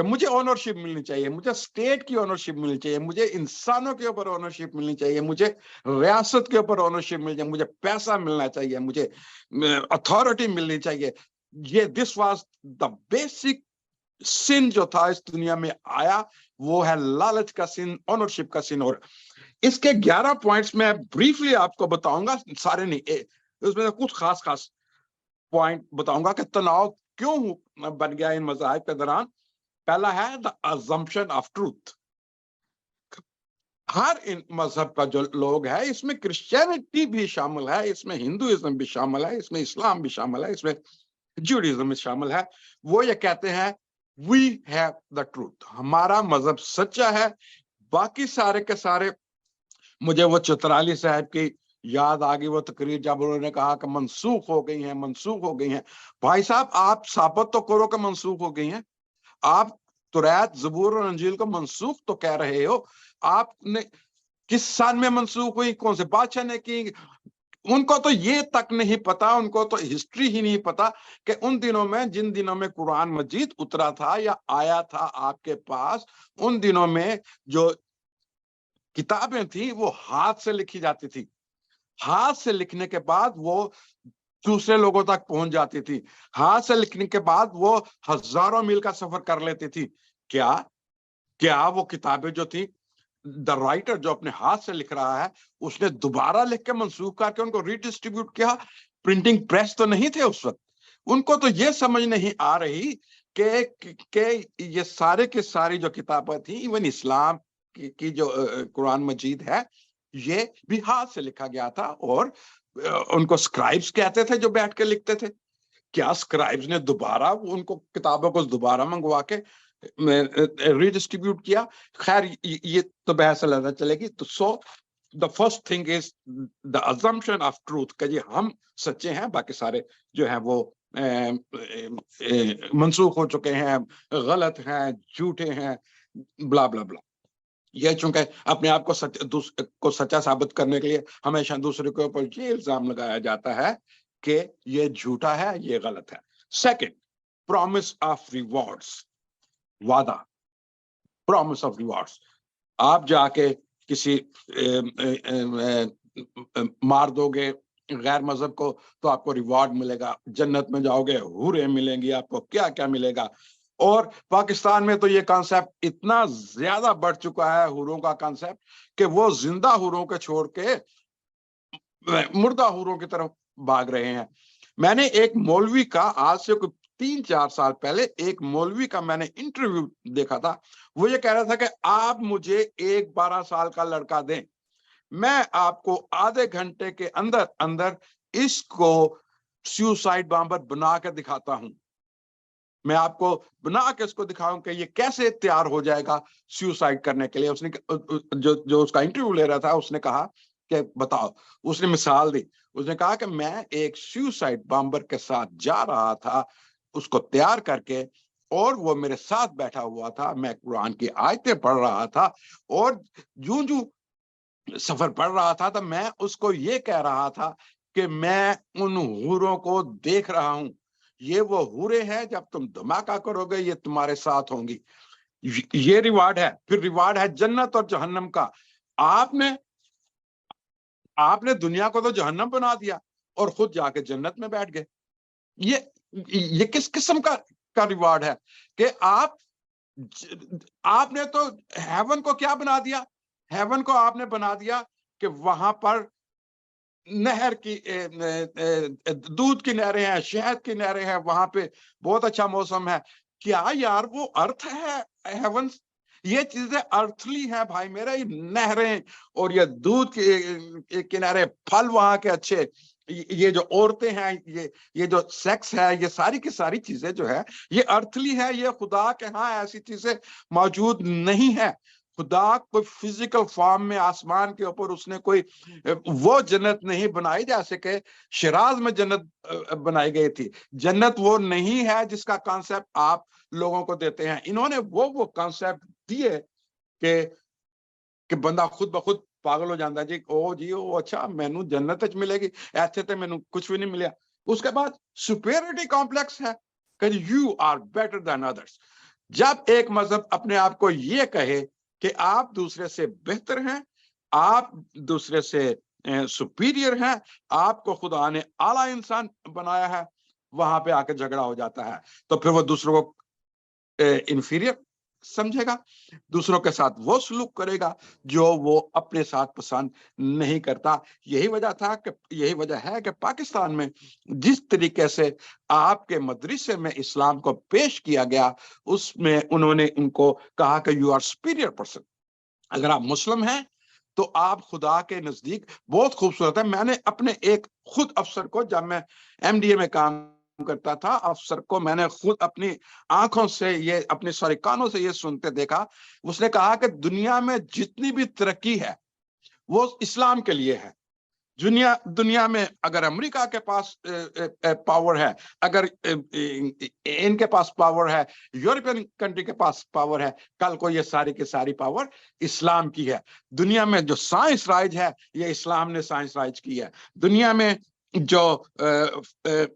کہ مجھے اونرشپ ملنی چاہیے, مجھے اسٹیٹ کی اونرشپ ملنی چاہیے, مجھے انسانوں کے اوپر اونرشپ ملنی چاہیے, مجھے ریاست کے اوپر اونرشپ ملنی چاہیے, مجھے پیسہ ملنا چاہیے, مجھے اتھارٹی ملنی چاہیے. یہ دس واز دا بیسک سن جو تھا اس دنیا میں آیا, وہ ہے لالچ کا سن, اونرشپ کا سن. اور اس کے 11 پوائنٹس میں بریفلی آپ کو بتاؤں گا, سارے نہیں, اس میں کچھ خاص پوائنٹ بتاؤں گا کہ تناؤ کیوں بن گیا ان مذاہب کے دوران. پہلا ہے the assumption of truth. ہر ان مذہب کا جو لوگ ہے, اس میں کرسچینٹی بھی شامل ہے, اس میں ہندوازم بھی شامل ہے, اس میں اسلام بھی شامل ہے, اس میں جوڈیزم بھی شامل ہے. وہ یہ کہتے ہیں we have the truth, ہمارا مذہب سچا ہے. باقی سارے کے سارے, مجھے وہ چترالی صاحب کی یاد آ گئی وہ تقریر جب انہوں نے کہا کہ منسوخ ہو گئی ہیں. بھائی صاحب آپ ثابت تو کرو کہ منسوخ ہو گئی ہیں. آپ توریت, زبور اور انجیل کو منسوخ تو کہہ رہے ہو, آپ نے کس سال میں منسوخ ہوئی, کون سے بادشاہ نے کی؟ ان کو تو یہ تک نہیں پتا, ان کو تو ہسٹری ہی نہیں پتا کہ ان دنوں میں, جن دنوں میں قرآن مجید اترا تھا یا آیا تھا آپ کے پاس, ان دنوں میں جو کتابیں تھیں وہ ہاتھ سے لکھی جاتی تھی. ہاتھ سے لکھنے کے بعد وہ دوسرے لوگوں تک پہنچ جاتی تھی. ہاتھ سے لکھنے کے بعد وہ ہزاروں میل کا سفر کر لیتی تھی. کیا وہ کتابیں جو تھی, دا رائٹر جو اپنے ہاتھ سے لکھ رہا ہے, اس نے دوبارہ لکھ کے منسوخ کر کے ان کو ریڈسٹریبیوٹ کیا؟ پرنٹنگ پریس تو نہیں تھے اس وقت. ان کو تو یہ سمجھ نہیں آ رہی کہ یہ سارے کے ساری جو کتابیں تھیں, ایون اسلام کی جو قرآن مجید ہے, یہ بھی ہاتھ سے لکھا گیا تھا. اور ان کو سکرائبز کہتے تھے جو بیٹھ کے لکھتے تھے. کیا سکرائبز نے دوبارہ ان کو کتابوں کو دوبارہ منگوا کے ریڈسٹریبیوٹ کیا؟ خیر یہ تو بحث علیحدہ چلے گی. تو سو the first thing is the assumption of truth, کہ یہ ہم سچے ہیں, باقی سارے جو ہیں وہ منسوخ ہو چکے ہیں, غلط ہیں, جھوٹے ہیں, بلا بلا بلا. یہ چونکہ اپنے آپ کو سچا ثابت کرنے کے لیے ہمیشہ دوسرے کے اوپر یہ الزام لگایا جاتا ہے کہ یہ جھوٹا ہے, یہ غلط ہے. سیکنڈ, پرومس آف ریوارڈس, وعدہ, پرومس آف ریوارڈس. آپ جا کے کسی مار دو گے غیر مذہب کو تو آپ کو ریوارڈ ملے گا, جنت میں جاؤ گے حوریں ملیں گی, آپ کو کیا کیا ملے گا. اور پاکستان میں تو یہ کانسیپٹ اتنا زیادہ بڑھ چکا ہے, حوروں کا کانسیپٹ, کہ وہ زندہ حوروں کے چھوڑ کے مردہ حوروں کی طرف بھاگ رہے ہیں. میں نے ایک مولوی کا, آج سے کوئی 3-4 سال پہلے ایک مولوی کا میں نے انٹرویو دیکھا تھا. وہ یہ کہہ رہا تھا کہ آپ مجھے ایک 12 سال کا لڑکا دیں, میں آپ کو آدھے گھنٹے کے اندر اس کو سیوسائڈ بامبر بنا کے دکھاتا ہوں. میں آپ کو بنا کے اس کو دکھاؤں کہ یہ کیسے تیار ہو جائے گا سیوسائڈ کرنے کے لیے. اس نے جو اس کا انٹرویو لے رہا تھا, اس نے کہا کہ بتاؤ, اس نے مثال دی. اس نے کہا کہ میں ایک سیوسائڈ بامبر کے ساتھ جا رہا تھا, اس کو تیار کر کے, اور وہ میرے ساتھ بیٹھا ہوا تھا, میں قرآن کی آیتیں پڑھ رہا تھا, اور جو سفر پڑھ رہا تھا تو میں اس کو یہ کہہ رہا تھا کہ میں ان حوروں کو دیکھ رہا ہوں, یہ وہ حوریں ہیں, جب تم دھماکہ کرو گے یہ تمہارے ساتھ ہوں گی. یہ ریوارڈ ہے. پھر ریوارڈ ہے جنت اور جہنم کا. آپ نے دنیا کو تو جہنم بنا دیا اور خود جا کے جنت میں بیٹھ گئے. یہ کس قسم کا ریوارڈ ہے کہ آپ نے تو ہیون کو کیا بنا دیا؟ ہیون کو آپ نے بنا دیا کہ وہاں پر نہر کی دودھ کی نہریں ہیں, شہد کی نہریں ہیں, وہاں پہ بہت اچھا موسم ہے. کیا یار وہ ارتھ ہے ہیون؟ یہ چیزیں ارتھلی ہیں بھائی میرے, یہ نہریں اور یہ دودھ کی کنارے, پھل وہاں کے اچھے, یہ جو عورتیں ہیں, یہ جو سیکس ہے, یہ ساری کی ساری چیزیں جو ہے یہ ارتھلی ہے. یہ خدا کے ہاں ایسی چیزیں موجود نہیں ہے. خدا کوئی فزیکل فارم میں آسمان کے اوپر اس نے کوئی وہ جنت نہیں بنائی جیسے کہ شیراز میں جنت بنائی گئی تھی. جنت وہ نہیں ہے جس کا کانسیپٹ آپ لوگوں کو دیتے ہیں. انہوں نے وہ کانسیپٹ دیے کہ بندہ خود بخود پاگل ہو جاتا ہے. جی اچھا مینو جنت ملے گی, ایسے تو مینو کچھ بھی نہیں ملیا. اس کے بعد سپیریٹی کمپلیکس ہے کہ یو آر بیٹر دین ادرس. جب ایک مذہب اپنے آپ کو یہ کہے کہ آپ دوسرے سے بہتر ہیں، آپ دوسرے سے سپیریئر ہیں، آپ کو خدا نے اعلیٰ انسان بنایا ہے، وہاں پہ آ کے جھگڑا ہو جاتا ہے، تو پھر وہ دوسروں کو انفیریئر سمجھے گا، دوسروں کے ساتھ وہ سلوک کرے گا جو وہ اپنے ساتھ پسند نہیں کرتا۔ یہی وجہ ہے کہ پاکستان میں جس طریقے سے آپ کے مدرسے میں اسلام کو پیش کیا گیا، اس میں انہوں نے ان کو کہا کہ یو آر سپیریئر پرسن، اگر آپ مسلم ہیں تو آپ خدا کے نزدیک بہت خوبصورت ہے۔ میں نے اپنے ایک خود افسر کو، جب میں ایم ڈی اے میں کام کرتا تھا، افسر کو میں نے خود اپنی آنکھوں سے یہ، اپنے سارے کانوں سے یہ سنتے دیکھا، اس نے کہا کہ دنیا میں جتنی بھی ترقی ہے وہ اسلام کے لیے ہے۔ دنیا میں اگر امریکہ کے پاس پاور ہے، اگر ان کے پاس پاور ہے، یورپین کنٹری کے پاس پاور ہے، کل کو یہ ساری کی ساری پاور اسلام کی ہے۔ دنیا میں جو سائنس رائج ہے، یہ اسلام نے سائنس رائج کی ہے۔ دنیا میں جو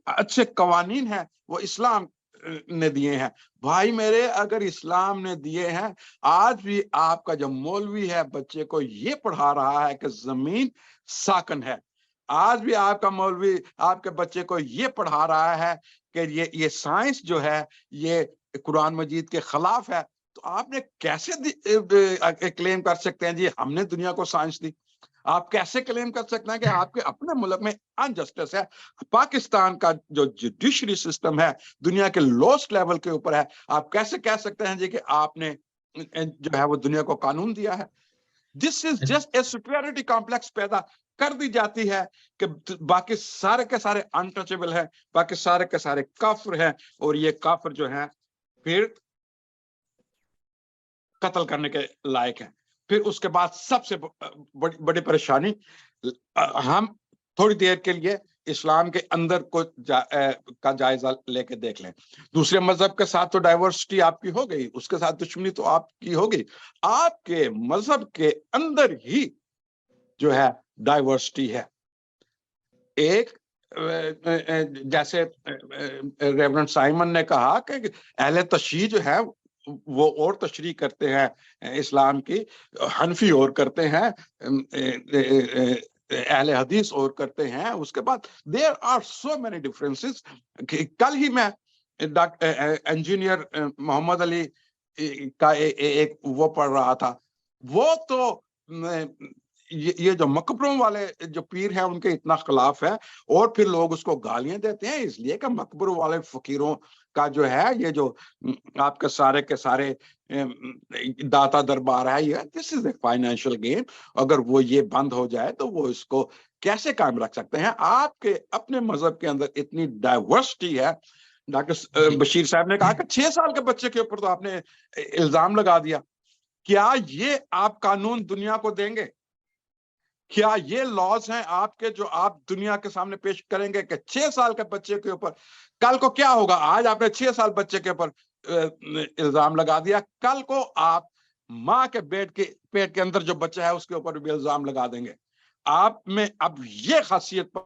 اچھے قوانین ہیں، وہ اسلام نے دیے ہیں۔ بھائی میرے، اگر اسلام نے دیے ہیں، آج بھی آپ کا جو مولوی ہے بچے کو یہ پڑھا رہا ہے کہ زمین ساکن ہے، آج بھی آپ کا مولوی آپ کے بچے کو یہ پڑھا رہا ہے کہ یہ سائنس جو ہے یہ قرآن مجید کے خلاف ہے، تو آپ نے کیسے کلیم کر سکتے ہیں جی ہم نے دنیا کو سائنس دی؟ آپ کیسے کلیم کر سکتے ہیں کہ آپ کے اپنے ملک میں انجسٹس ہے؟ پاکستان کا جو جوڈیشری سسٹم ہے دنیا کے لوسٹ لیول کے اوپر ہے، آپ کیسے کہہ سکتے ہیں جی کہ آپ نے جو ہے وہ دنیا کو قانون دیا ہے؟ This is just a superiority complex پیدا کر دی جاتی ہے کہ باقی سارے کے سارے انٹچیبل ہیں، باقی سارے کے سارے کافر ہیں، اور یہ کافر جو ہیں پھر قتل کرنے کے لائق ہیں۔ پھر اس کے بعد سب سے بڑی پریشانی، ہم تھوڑی دیر کے لیے اسلام کے اندر کا جائزہ لے کے دیکھ لیں۔ دوسرے مذہب کے ساتھ تو ڈائیورسٹی آپ کی ہو گئی، اس کے ساتھ دشمنی تو آپ کی ہوگی، آپ کے مذہب کے اندر ہی جو ہے ڈائیورسٹی ہے۔ ایک جیسے ریورنڈ سائمن نے کہا کہ اہل تشیع جو ہے وہ اور تشریح کرتے ہیں اسلام کی، حنفی اور کرتے ہیں، اہل حدیث اور کرتے ہیں، اس کے بعد there are so many differences۔ کل ہی میں انجینئر محمد علی کا ایک وہ پڑھ رہا تھا، وہ تو یہ جو مقبروں والے جو پیر ہیں ان کے اتنا خلاف ہے، اور پھر لوگ اس کو گالیاں دیتے ہیں اس لیے کہ مقبروں والے فقیروں کا جو ہے یہ جو آپ کے سارے داتا دربار ہے، یہ دس از اے فائنینشیل گیم، اگر وہ یہ بند ہو جائے تو وہ اس کو کیسے قائم رکھ سکتے ہیں؟ آپ کے اپنے مذہب کے اندر اتنی ڈائیورسٹی ہے۔ ڈاکٹر بشیر صاحب نے کہا کہ 6 سال کے بچے کے اوپر تو آپ نے الزام لگا دیا، کیا یہ آپ قانون دنیا کو دیں گے؟ کیا یہ لاز ہیں آپ کے جو آپ دنیا کے سامنے پیش کریں گے کہ 6 سال کے بچے کے اوپر کل کو کیا ہوگا؟ آج آپ نے 6 سال بچے کے اوپر الزام لگا دیا، کل کو آپ ماں کے پیٹ کے اندر جو بچہ ہے اس کے اوپر بھی الزام لگا دیں گے۔ آپ میں اب یہ خاصیت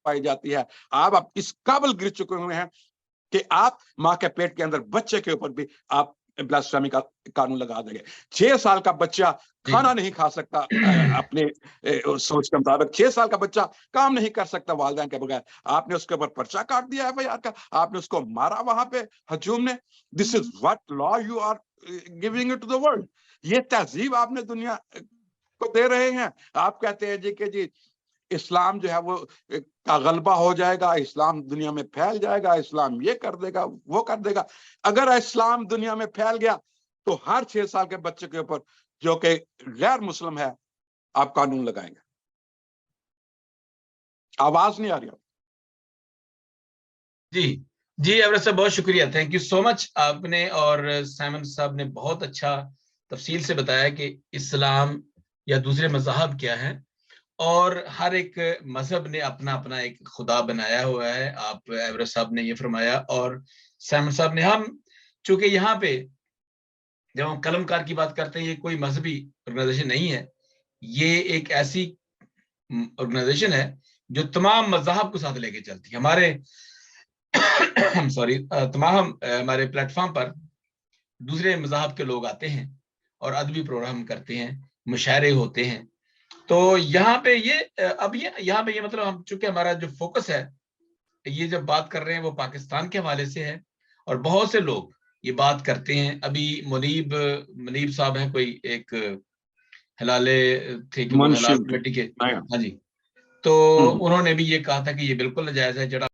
پائی جاتی ہے، آپ اب اس قابل گر چکے ہوئے ہیں کہ آپ ماں کے پیٹ کے اندر بچے کے اوپر بھی آپ بلاسفیمی کا قانون لگا دیں گے۔ 6 سال کا بچہ کھانا نہیں کھا سکتا اپنے سوچ کے مطابق، 6 سال کا بچہ کام نہیں کر سکتا والدین کے بغیر، آپ نے اس کے اوپر پرچہ کاٹ دیا ہے بھائی کا، آپ نے اس کو مارا وہاں پہ ہجوم نے۔ This is what law you are giving it to the world, یہ تہذیب آپ نے دنیا کو دے رہے ہیں۔ آپ کہتے ہیں جی کہ جی اسلام جو ہے وہ کا غلبہ ہو جائے گا، اسلام دنیا میں پھیل جائے گا، اسلام یہ کر دے گا وہ کر دے گا۔ اگر اسلام دنیا میں پھیل گیا تو ہر 6 سال کے بچے کے اوپر جو کہ غیر مسلم ہے آپ قانون لگائیں گے۔ آواز نہیں آ رہی؟ جی ایورسٹ صاحب بہت شکریہ، تھینک یو سو مچ۔ آپ نے اور سائمن صاحب نے بہت اچھا تفصیل سے بتایا کہ اسلام یا دوسرے مذاہب کیا ہیں، اور ہر ایک مذہب نے اپنا اپنا ایک خدا بنایا ہوا ہے۔ آپ ایورسٹ صاحب نے یہ فرمایا اور سائمن صاحب نے۔ ہم چونکہ یہاں پہ جب ہم قلم کار کی بات کرتے ہیں، یہ کوئی مذہبی آرگنائزیشن نہیں ہے، یہ ایک ایسی آرگنائزیشن ہے جو تمام مذاہب کو ساتھ لے کے چلتی ہے۔ ہمارے سوری تمام ہمارے پلیٹ فارم پر دوسرے مذاہب کے لوگ آتے ہیں اور ادبی پروگرام کرتے ہیں، مشاعرے ہوتے ہیں. تو یہاں پہ یہاں پہ یہ مطلب ہم چونکہ ہمارا جو فوکس ہے یہ جب بات کر رہے ہیں وہ پاکستان کے حوالے سے ہے، اور بہت سے لوگ یہ بات کرتے ہیں. ابھی منیب صاحب ہیں، کوئی ایک ہلالے تھے کہ وہ ہلال کمیٹی کے، ہاں جی، تو انہوں نے بھی یہ کہا تھا کہ یہ بالکل ناجائز ہے.